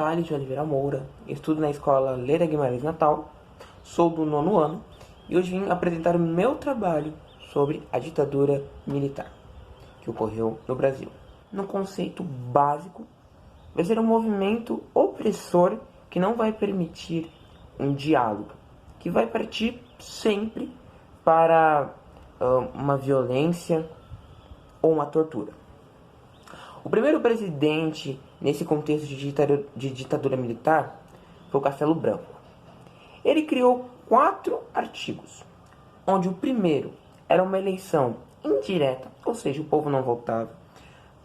Thales de Oliveira Moura, estudo na escola Leira Guimarães Natal, sou do 9º ano e hoje vim apresentar o meu trabalho sobre a ditadura militar que ocorreu no Brasil. No conceito básico, vai ser um movimento opressor que não vai permitir um diálogo, que vai partir sempre para uma violência ou uma tortura. O primeiro presidente nesse contexto de ditadura militar foi o Castelo Branco. Ele criou 4 artigos, onde o primeiro era uma eleição indireta, ou seja, o povo não votava,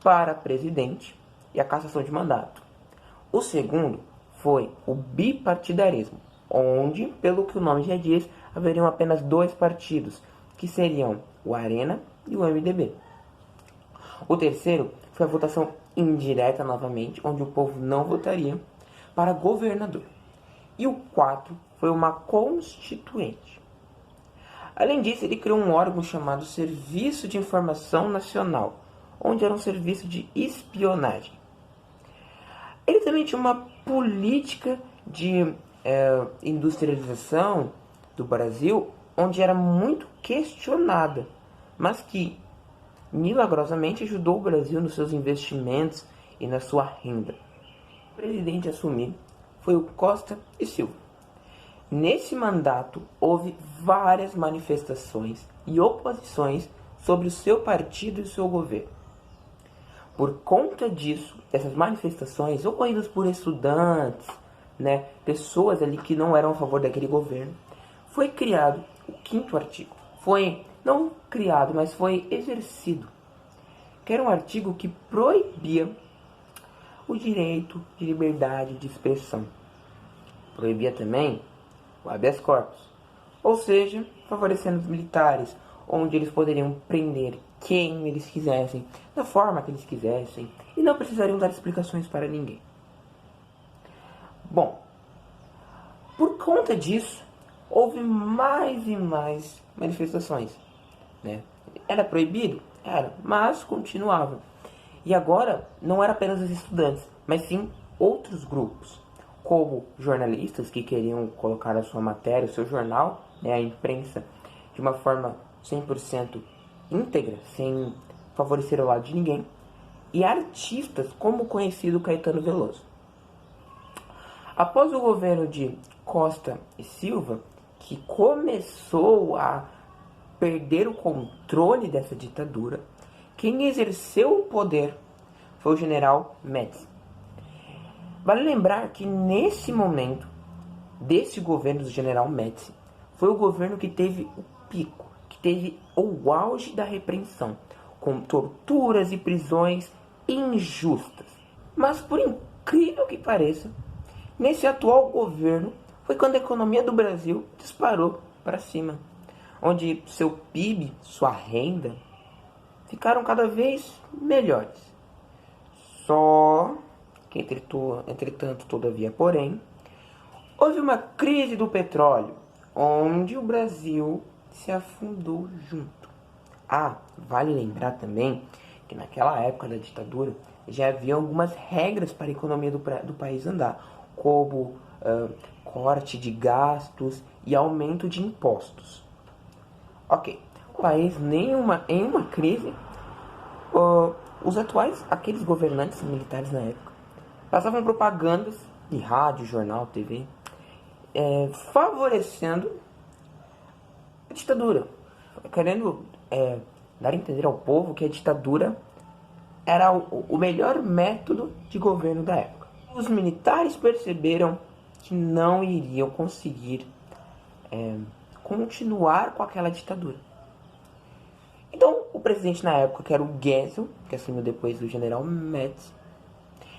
para presidente e a cassação de mandato. O segundo foi o bipartidarismo, onde, pelo que o nome já diz, haveriam apenas 2 partidos, que seriam o Arena e o MDB. O terceiro foi a votação indireta novamente, onde o povo não votaria, para governador. E o 4 foi uma constituinte. Além disso, ele criou um órgão chamado Serviço de Informação Nacional, onde era um serviço de espionagem. Ele também tinha uma política de industrialização do Brasil, onde era muito questionada, mas que milagrosamente ajudou o Brasil nos seus investimentos e na sua renda. O presidente a assumir foi o Costa e Silva. Nesse mandato, houve várias manifestações e oposições sobre o seu partido e o seu governo. Por conta disso, essas manifestações ocorridas por estudantes, pessoas ali que não eram a favor daquele governo, foi criado o 5º artigo. Foi não criado, mas foi exercido, que era um artigo que proibia o direito de liberdade de expressão. Proibia também o habeas corpus, ou seja, favorecendo os militares, onde eles poderiam prender quem eles quisessem, da forma que eles quisessem, e não precisariam dar explicações para ninguém. Bom, por conta disso, houve mais e mais manifestações. Era proibido? Era, mas continuava. E agora não era apenas os estudantes, mas sim outros grupos, como jornalistas que queriam colocar a sua matéria, o seu jornal, a imprensa, de uma forma 100% íntegra, sem favorecer o lado de ninguém, e artistas como o conhecido Caetano Veloso. Após o governo de Costa e Silva, que começou a perder o controle dessa ditadura, quem exerceu o poder foi o general Médici. Vale lembrar que nesse momento, desse governo do general Médici, foi o governo que teve o pico, que teve o auge da repreensão, com torturas e prisões injustas. Mas por incrível que pareça, nesse atual governo foi quando a economia do Brasil disparou para cima, onde seu PIB, sua renda, ficaram cada vez melhores. Só que, entretanto, todavia, porém, houve uma crise do petróleo, onde o Brasil se afundou junto. Vale lembrar também que naquela época da ditadura já havia algumas regras para a economia do país andar, como corte de gastos e aumento de impostos. Ok, o país em uma crise, aqueles governantes militares na época, passavam propagandas de rádio, jornal, TV, favorecendo a ditadura, querendo dar a entender ao povo que a ditadura era o melhor método de governo da época. Os militares perceberam que não iriam conseguir continuar com aquela ditadura. Então, o presidente na época, que era o Geisel, que assumiu depois do general Médici,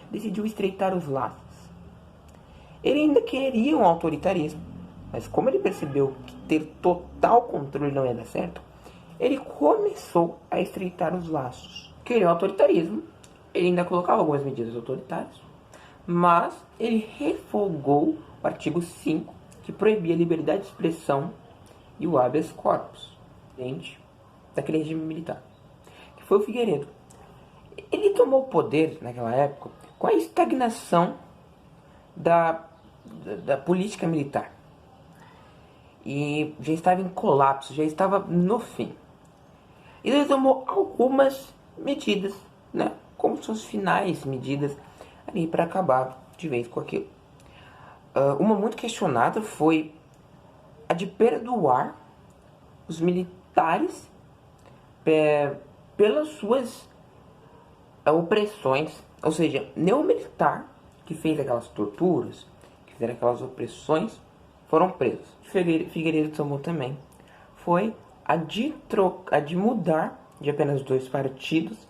decidiu estreitar os laços. Ele ainda queria um autoritarismo, mas como ele percebeu que ter total controle não ia dar certo, ele começou a estreitar os laços. Queria um autoritarismo, ele ainda colocava algumas medidas autoritárias, mas ele revogou o artigo 5, que proibia a liberdade de expressão e o habeas corpus, dentro daquele regime militar, que foi o Figueiredo. Ele tomou o poder naquela época com a estagnação da política militar. E já estava em colapso, já estava no fim. E ele tomou algumas medidas, né, como suas finais medidas ali para acabar de vez com aquilo. Uma muito questionada foi a de perdoar os militares pelas suas opressões, ou seja, nenhum militar que fez aquelas torturas, que fizeram aquelas opressões, foram presos. Figueiredo tomou também foi a de mudar de apenas 2 partidos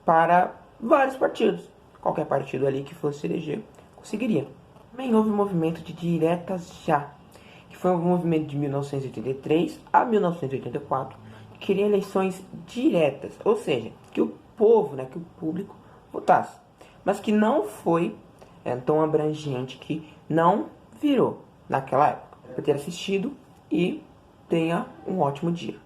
para vários partidos. Qualquer partido ali que fosse eleger conseguiria. Também houve o movimento de diretas já, que foi um movimento de 1983 a 1984, que queria eleições diretas, ou seja, que o povo, né, que o público votasse, mas que não foi tão abrangente, que não virou naquela época. Por ter assistido e tenha um ótimo dia.